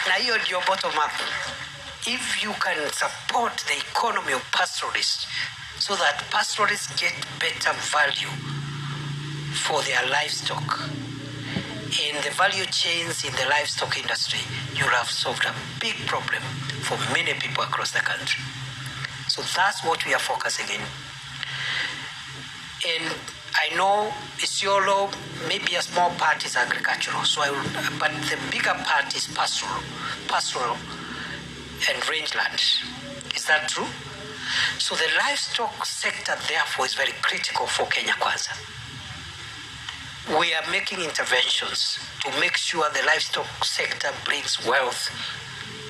Na hiyo ndio bottom up. If you can support the economy of pastoralists so that pastoralists get better value for their livestock in the value chains in the livestock industry, you'll have solved a big problem for many people across the country. So that's what we are focusing in. And I know Isiolo, maybe a small part is agricultural, but the bigger part is pastoral and rangeland. Is that true? So the livestock sector, therefore, is very critical for Kenya Kwanza. We are making interventions to make sure the livestock sector brings wealth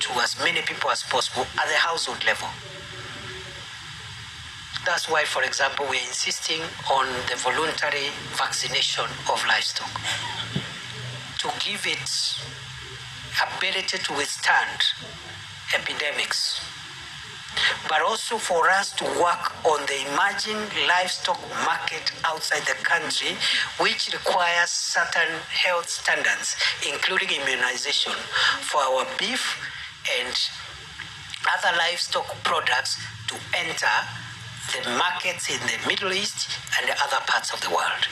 to as many people as possible at the household level. That's why, for example, we're insisting on the voluntary vaccination of livestock to give it ability to withstand epidemics, but also for us to work on the emerging livestock market outside the country, which requires certain health standards, including immunization for our beef and other livestock products to enter the markets in the Middle East and the other parts of the world.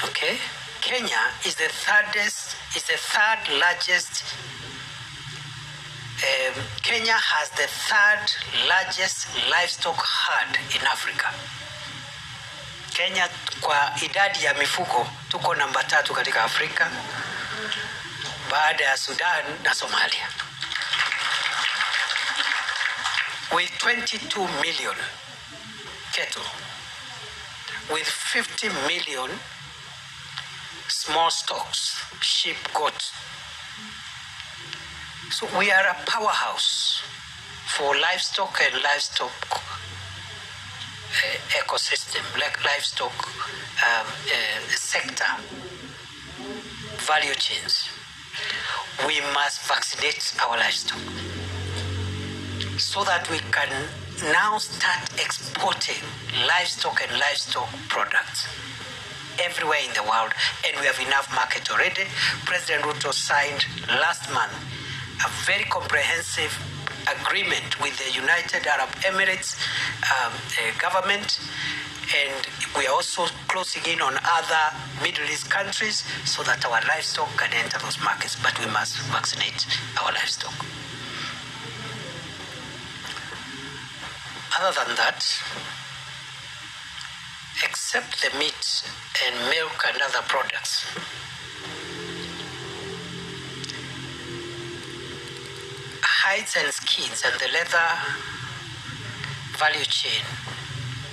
Okay? Kenya is the third largest. Kenya has the third largest livestock herd in Africa. Kenya kwa idadi ya mifugo tuko namba 3 katika Afrika baada ya Sudan na Somalia. With 22 million cattle, with 50 million small stocks, sheep, goat. So we are a powerhouse for livestock and livestock ecosystem, like livestock sector, value chains. We must vaccinate our livestock so that we can now start exporting livestock and livestock products everywhere in the world, and we have enough market already. President Ruto signed last month a very comprehensive agreement with the United Arab Emirates government, and we are also closing in on other Middle East countries so that our livestock can enter those markets, but we must vaccinate our livestock. Other than that, except the meat and milk and other products, hides and skins and the leather value chain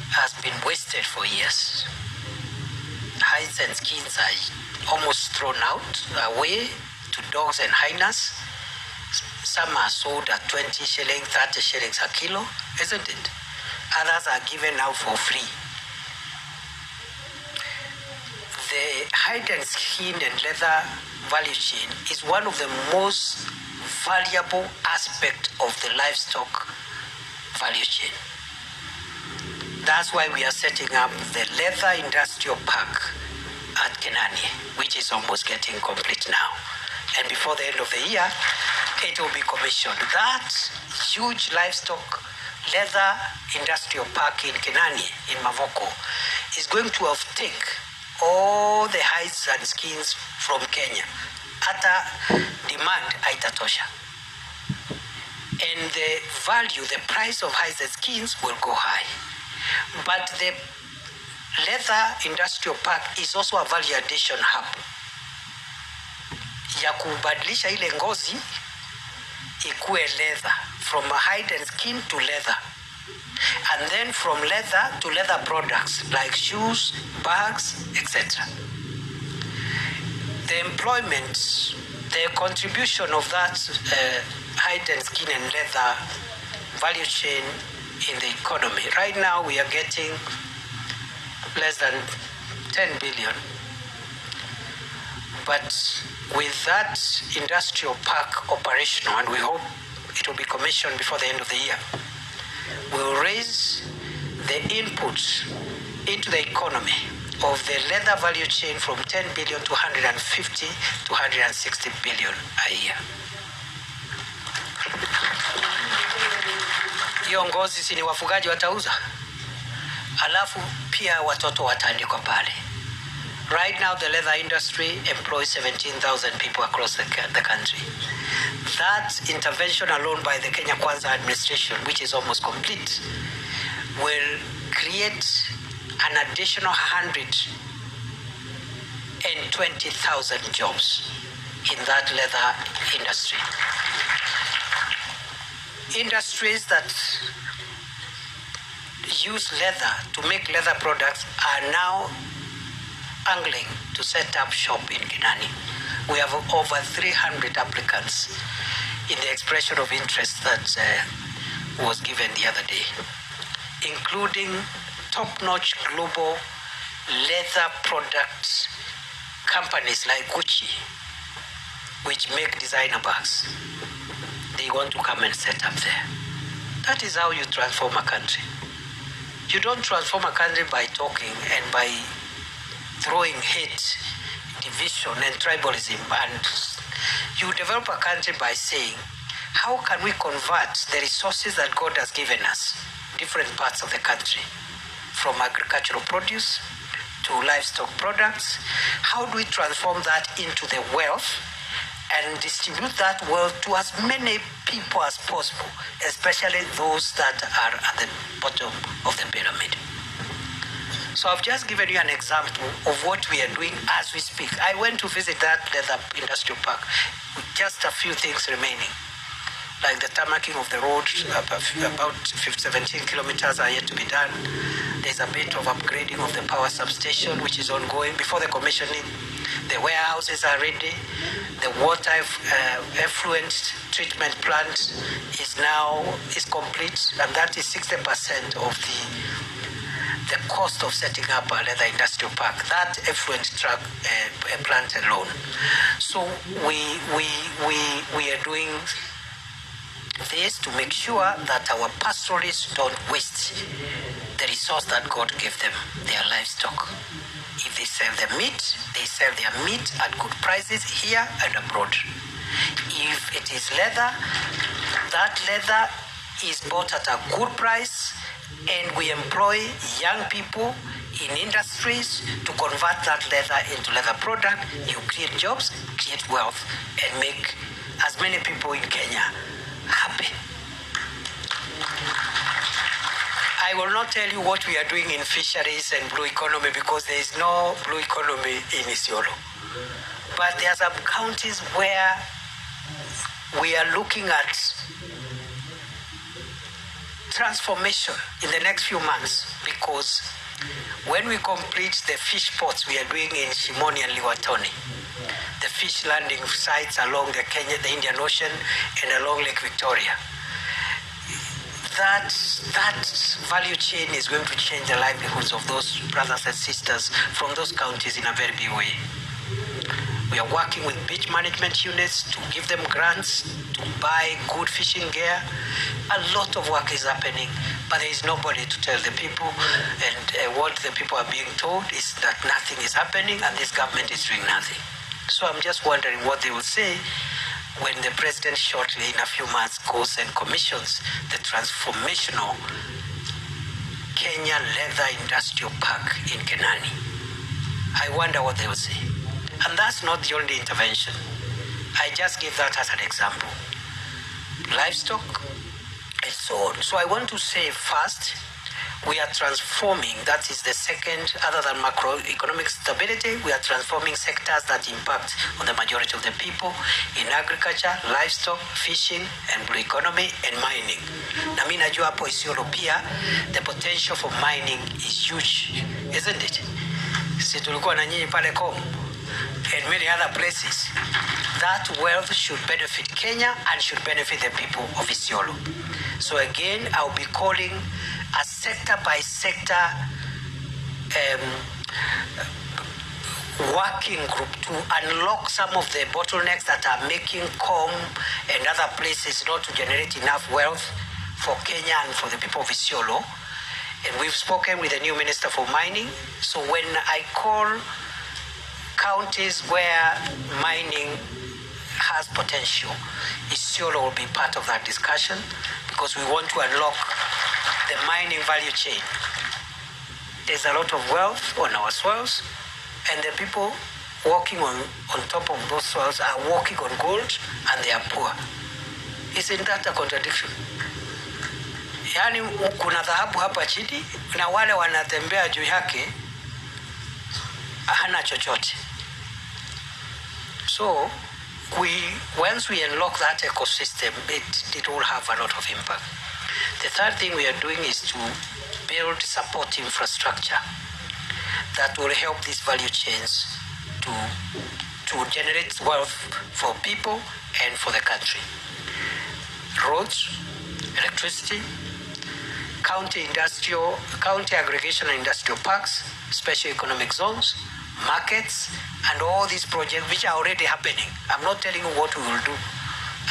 has been wasted for years. Hides and skins are almost thrown away to dogs and hyenas. Some are sold at 20 shillings, 30 shillings a kilo, isn't it? Others are given out for free. The hide and skin and leather value chain is one of the most valuable aspects of the livestock value chain. That's why we are setting up the leather industrial park at Kenani, which is almost getting complete now. And before the end of the year, it will be commissioned. That huge livestock leather industrial park in Kenani, in Mavoko, is going to take all the hides and skins from Kenya. Ata demand aitatosha. And the value, the price of hides and skins will go high. But the leather industrial park is also a value addition hub. Ya kubadilisha ile ngozi ikue leather, from a hide and skin to leather. And then from leather to leather products like shoes, bags, etc. The employment, the contribution of that hide and skin and leather value chain in the economy. Right now we are getting less than 10 billion. But with that industrial park operational, and we hope it will be commissioned before the end of the year, we will raise the input into the economy of the leather value chain from 10 billion to 150 to 160 billion a year. Hiyo ngozi si ni wafugaji watauza, alafu pia watoto wataandikwa pale. Right now the leather industry employs 17,000 people across the country. That intervention alone by the Kenya Kwanza administration, which is almost complete, will create an additional 120,000 jobs in that leather industry. Industries that use leather to make leather products are now angling to set up shop in Kinani. We have over 300 applicants in the expression of interest that was given the other day, including top-notch global leather products companies like Gucci, which make designer bags. They want to come and set up there. That is how you transform a country. You don't transform a country by talking and by throwing hate, division, and tribalism. And you develop a country by saying, how can we convert the resources that God has given us, different parts of the country, from agricultural produce to livestock products? How do we transform that into the wealth and distribute that wealth to as many people as possible, especially those that are at the bottom of the pyramid? So I've just given you an example of what we are doing as we speak. I went to visit that leather industrial park with just a few things remaining, like the tarmacking of the road, about 17 kilometers are yet to be done. There's a bit of upgrading of the power substation, which is ongoing before the commissioning. The warehouses are ready. The water effluent treatment plant is complete, and that is 60% of the cost of setting up a leather industrial park, that effluent truck plant alone. So we are doing this to make sure that our pastoralists don't waste the resource that God gave them, their livestock. If they sell their meat, they sell their meat at good prices here and abroad. If it is leather, that leather is bought at a good price, and we employ young people in industries to convert that leather into leather product. You create jobs, create wealth, and make as many people in Kenya happy. I will not tell you what we are doing in fisheries and blue economy, because there is no blue economy in Isiolo. But there are some counties where we are looking at transformation in the next few months, because when we complete the fish ports we are doing in Shimoni and Liwatoni, the fish landing sites along the Indian Ocean and along Lake Victoria, that value chain is going to change the livelihoods of those brothers and sisters from those counties in a very big way. We are working with beach management units to give them grants to buy good fishing gear. A lot of work is happening, but there is nobody to tell the people, and what the people are being told is that nothing is happening and this government is doing nothing. So I'm just wondering what they will say when the president shortly in a few months goes and commissions the transformational Kenya Leather Industrial Park in Kenani. I wonder what they will say. And that's not the only intervention. I just give that as an example. Livestock and so on. So I want to say first, we are transforming, that is the second, other than macroeconomic stability, we are transforming sectors that impact on the majority of the people in agriculture, livestock, fishing, and blue economy, and mining. Na mimi najua hapo Isiolo pia, the potential for mining is huge, isn't it? Si tulikuwa na nyinyi pale Kom and many other places. That wealth should benefit Kenya and should benefit the people of Isiolo. So again, I'll be calling a sector by sector working group to unlock some of the bottlenecks that are making Com and other places not to generate enough wealth for Kenya and for the people of Isiolo. And we've spoken with the new Minister for Mining. So when I call counties where mining has potential, Isiolo will be part of that discussion, because we want to unlock the mining value chain. There's a lot of wealth on our soils, and the people walking on top of those soils are walking on gold, and they are poor. Isn't that a contradiction? Yani kuna dhahabu hapa chini na wale wanatembea juu yake hana chochote. So once we unlock that ecosystem, it will have a lot of impact. The third thing we are doing is to build support infrastructure that will help these value chains to generate wealth for people and for the country. Roads, electricity, county aggregation and industrial parks, special economic zones, markets, and all these projects which are already happening. I'm not telling you what we will do.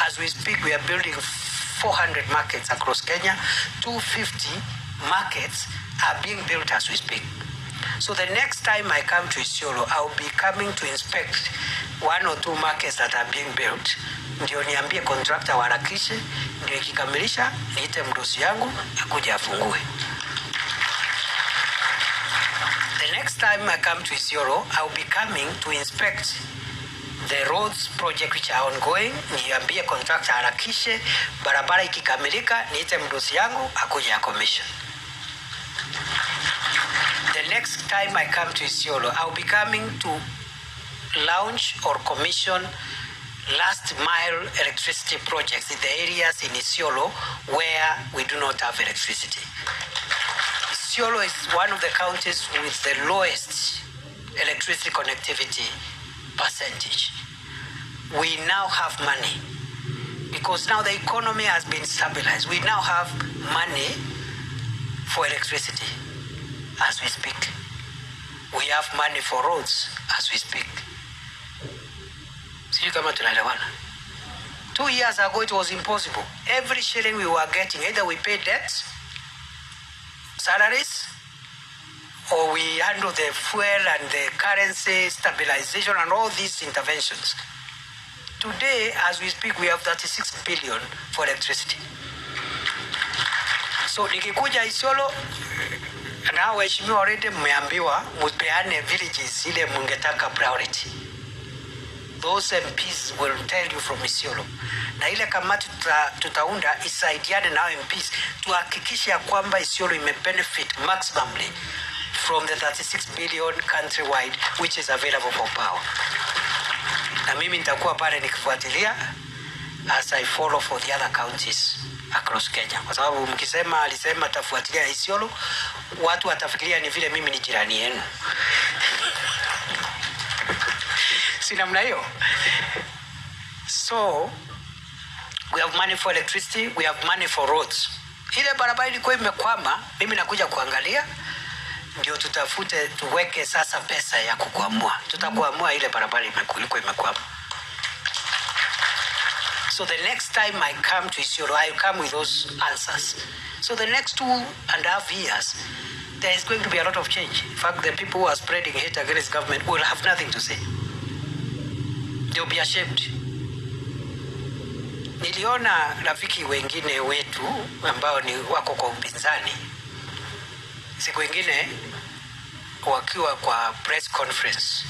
As we speak, we are building 400 markets across Kenya. 250 markets are being built as we speak. So the next time I come to Isiolo, I'll be coming to inspect 1 or 2 markets that are being built. Ndio niambie contractor waharakishe, ndio ikikamilisha niite mdosi yangu akuje afungue. The next time I come to Isiolo, I'll be coming to inspect the roads project which are ongoing. Niambie contractor harakishe, barabara ikikamilika niite mdosi yangu akuje commission. The next time I come to Isiolo, I'll be coming to launch or commission last mile electricity projects in the areas in Isiolo where we do not have electricity. Isiolo is one of the counties with the lowest electricity connectivity percentage. We now have money because now the economy has been stabilized. We now have money for electricity as we speak. We have money for roads as we speak. See, kama tunaelewana. 2 years ago it was impossible. Every shilling we were getting, either we paid debts, salaries, or we handle the fuel and the currency stabilization and all these interventions. Today, as we speak, we have 36 billion for electricity. So nikikuja Isiolo, na waheshimiwa already mmeambiwa mupeane villages ile mungetaka priority. Those MPs will tell you from Isiolo. Na ile kamati tutaunda isaidiane na MPs tuhakikisha kwamba Isiolo benefit maximally from the 36 billion countrywide which is available for power. Na mimi nitakuwa pale nikifuatilia as I follow for the other counties across Kenya. Kwa sababu mkisema alisema tafuatilia Isiolo, watu watafikiria ni vile mimi ni jirani yenu. Si namna hiyo. So we have money for electricity, we have money for roads. Ile barabara ilikuwa imekwama, mimi nakuja kuangalia ndio tutafute tuweke sasa pesa ya kukuamua. Tutakuamua ile barabara ilikuwa imekwama. So the next time I come to Isiolo, I come with those answers. So the next 2.5 years, there is going to be a lot of change. In fact, the people who are spreading hate against government will have nothing to say. They'll be ashamed. Niliona rafiki wengine wetu ambao ni wako kwa upinzani. Siku wengine wakiwa kwa press conference